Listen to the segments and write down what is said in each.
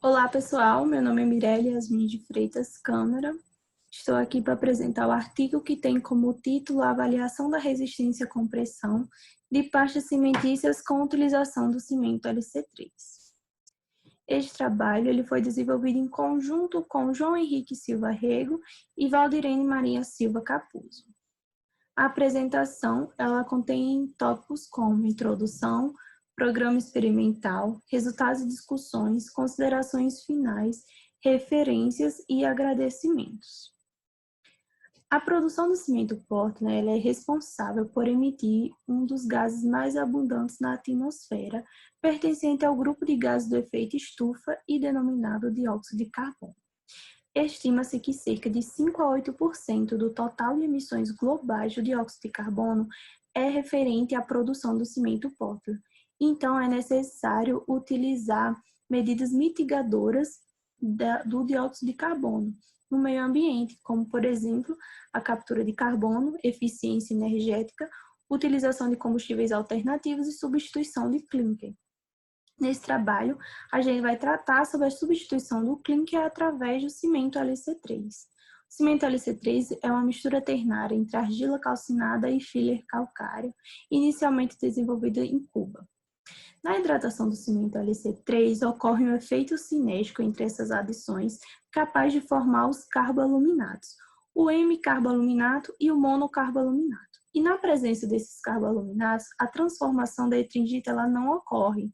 Olá, pessoal. Meu nome é Mirelle Yasmin de Freitas Câmara. Estou aqui para apresentar o artigo que tem como título a avaliação da resistência à compressão de pastas cimentícias com utilização do cimento LC3. Este trabalho ele foi desenvolvido em conjunto com João Henrique Silva Rego e Valdirene Maria Silva Capuzzo. A apresentação ela contém tópicos como introdução, programa experimental, resultados e discussões, considerações finais, referências e agradecimentos. A produção do cimento Portland ela é responsável por emitir um dos gases mais abundantes na atmosfera, pertencente ao grupo de gases do efeito estufa e denominado dióxido de carbono. Estima-se que cerca de 5 a 8% do total de emissões globais de dióxido de carbono é referente à produção do cimento Portland. Então, é necessário utilizar medidas mitigadoras do dióxido de carbono no meio ambiente, como, por exemplo, a captura de carbono, eficiência energética, utilização de combustíveis alternativos e substituição de clinker. Nesse trabalho, a gente vai tratar sobre a substituição do clinker através do cimento LC3. O cimento LC3 é uma mistura ternária entre argila calcinada e filler calcário, inicialmente desenvolvida em Cuba. Na hidratação do cimento LC3, ocorre um efeito cinético entre essas adições, capaz de formar os carboaluminatos, o M-carboaluminato e o monocarboaluminato. E na presença desses carboaluminatos, a transformação da etringita ela não ocorre.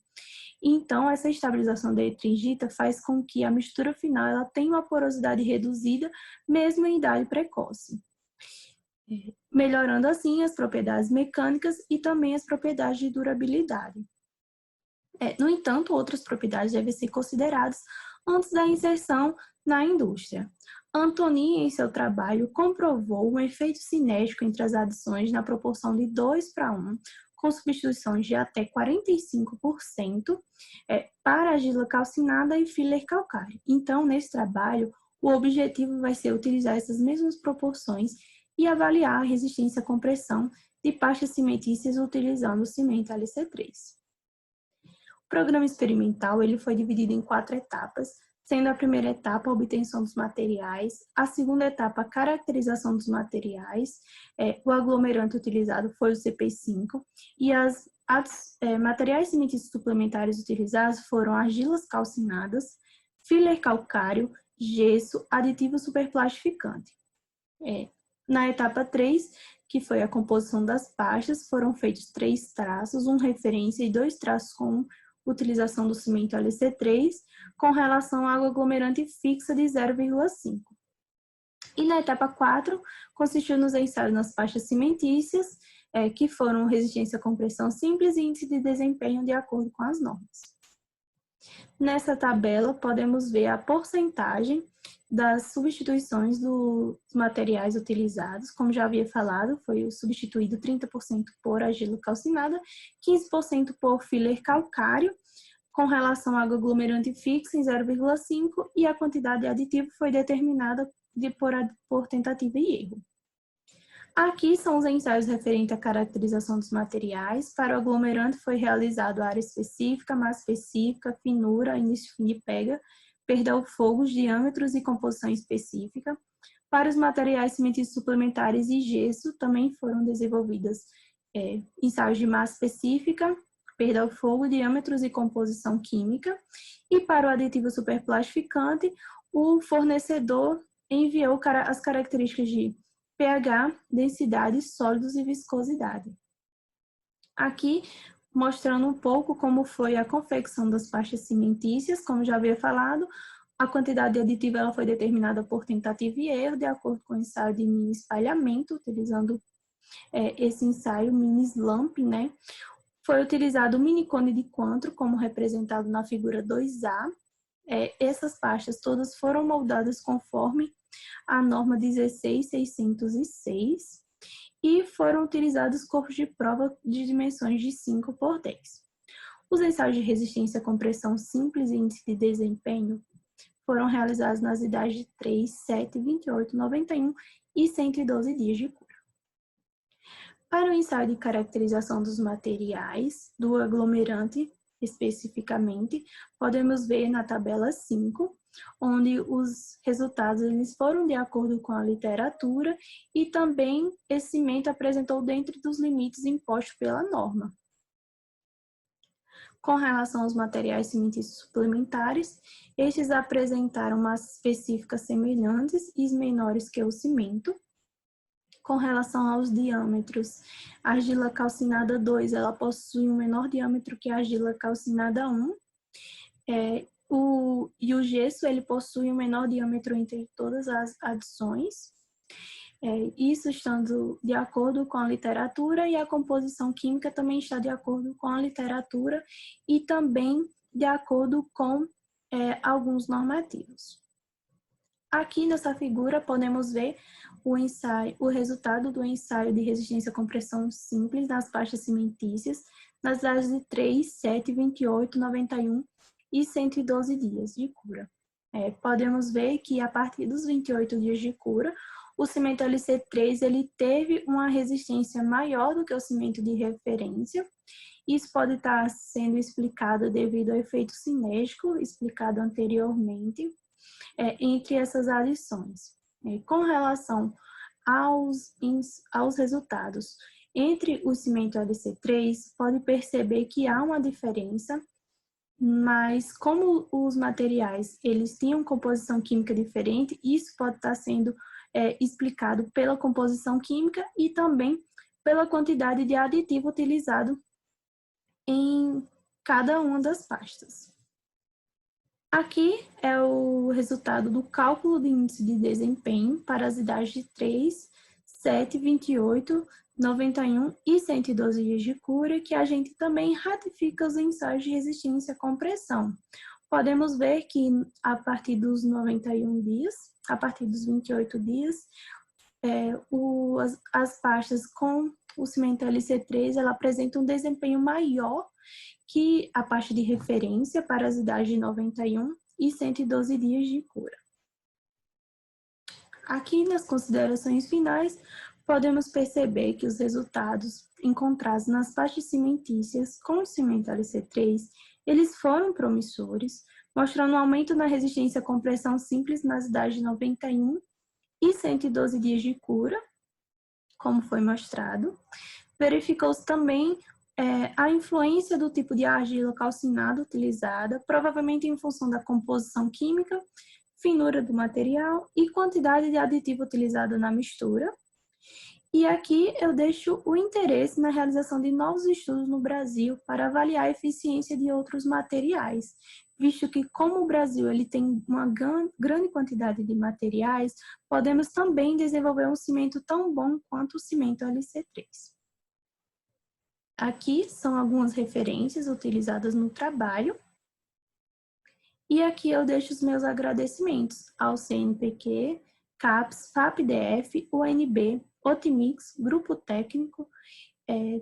Então, essa estabilização da etringita faz com que a mistura final ela tenha uma porosidade reduzida, mesmo em idade precoce, melhorando assim as propriedades mecânicas e também as propriedades de durabilidade. No entanto, outras propriedades devem ser consideradas antes da inserção na indústria. Antoni, em seu trabalho, comprovou um efeito cinético entre as adições na proporção de 2:1, com substituições de até 45% para argila calcinada e filler calcário. Então, nesse trabalho, o objetivo vai ser utilizar essas mesmas proporções e avaliar a resistência à compressão de pastas cimentícias utilizando o cimento LC3. O programa experimental ele foi dividido em 4 etapas, sendo a primeira etapa a obtenção dos materiais, a segunda etapa a caracterização dos materiais, o aglomerante utilizado foi o CP5 e materiais cimentícios suplementares utilizados foram argilas calcinadas, filler calcário, gesso, aditivo superplastificante. Na etapa 3, que foi a composição das pastas, foram feitos 3 traços, um referência e 2 traços com utilização do cimento LC3 com relação à água aglomerante fixa de 0,5. E na etapa 4, consistiu nos ensaios nas pastas cimentícias, que foram resistência à compressão simples e índice de desempenho de acordo com as normas. Nessa tabela, podemos ver a porcentagem das substituições dos materiais utilizados. Como já havia falado, foi substituído 30% por argila calcinada, 15% por filler calcário, com relação à água aglomerante fixa em 0,5 e a quantidade de aditivo foi determinada por tentativa e erro. Aqui são os ensaios referentes à caracterização dos materiais. Para o aglomerante foi realizado área específica, massa específica, finura, início fim de pega, perda ao fogo, diâmetros e composição específica. Para os materiais cimentícios suplementares e gesso, também foram desenvolvidas ensaios de massa específica, perda ao fogo, diâmetros e composição química. E para o aditivo superplastificante, o fornecedor enviou as características de pH, densidade, sólidos e viscosidade. Aqui, mostrando um pouco como foi a confecção das pastas cimentícias, como já havia falado, a quantidade de aditivo ela foi determinada por tentativa e erro, de acordo com o ensaio de mini espalhamento, utilizando esse ensaio mini slump, né? Foi utilizado o mini cone de Cointreau, como representado na figura 2A. Essas pastas todas foram moldadas conforme a norma 16606 e foram utilizados corpos de prova de dimensões de 5 por 10. Os ensaios de resistência à compressão simples e índice de desempenho foram realizados nas idades de 3, 7, 28, 91 e 112 dias de cura. Para o ensaio de caracterização dos materiais do aglomerante, especificamente, podemos ver na tabela 5, onde os resultados eles foram de acordo com a literatura e também esse cimento apresentou dentro dos limites impostos pela norma. Com relação aos materiais cimentícios suplementares, estes apresentaram massas específicas semelhantes e menores que o cimento. Com relação aos diâmetros, a argila calcinada 2 ela possui um menor diâmetro que a argila calcinada 1, e o gesso ele possui um menor diâmetro entre todas as adições, isso estando de acordo com a literatura, e a composição química também está de acordo com a literatura e também de acordo com alguns normativos. Aqui nessa figura podemos ver o resultado do ensaio de resistência à compressão simples nas faixas cimentícias nas idades de 3, 7, 28, 91 e 112 dias de cura. Podemos ver que a partir dos 28 dias de cura, o cimento LC3 ele teve uma resistência maior do que o cimento de referência. Isso pode estar sendo explicado devido ao efeito cinético explicado anteriormente entre essas adições. Com relação aos resultados entre o cimento LC3, pode perceber que há uma diferença, mas como os materiais eles tinham composição química diferente, isso pode estar sendo explicado pela composição química e também pela quantidade de aditivo utilizado em cada uma das pastas. Aqui é o resultado do cálculo de índice de desempenho para as idades de 3, 7, 28, 91 e 112 dias de cura, que a gente também ratifica os ensaios de resistência à compressão. Podemos ver que a partir dos 91 dias, a partir dos 28 dias, as pastas com o cimento LC3 ela apresenta um desempenho maior que a pasta de referência para as idades de 91 e 112 dias de cura. Aqui nas considerações finais, podemos perceber que os resultados encontrados nas pastas cimentícias com o cimento LC3, eles foram promissores, mostrando um aumento na resistência à compressão simples nas idades de 91 e 112 dias de cura, como foi mostrado. Verificou-se também a influência do tipo de argila calcinada utilizada, provavelmente em função da composição química, finura do material e quantidade de aditivo utilizado na mistura. E aqui eu deixo o interesse na realização de novos estudos no Brasil para avaliar a eficiência de outros materiais, visto que como o Brasil ele tem uma grande quantidade de materiais, podemos também desenvolver um cimento tão bom quanto o cimento LC3. Aqui são algumas referências utilizadas no trabalho. E aqui eu deixo os meus agradecimentos ao CNPq, CAPES, FAPDF, UNB, Otimix, Grupo Técnico,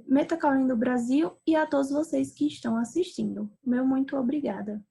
Metakaolin do Brasil e a todos vocês que estão assistindo. Meu muito obrigada.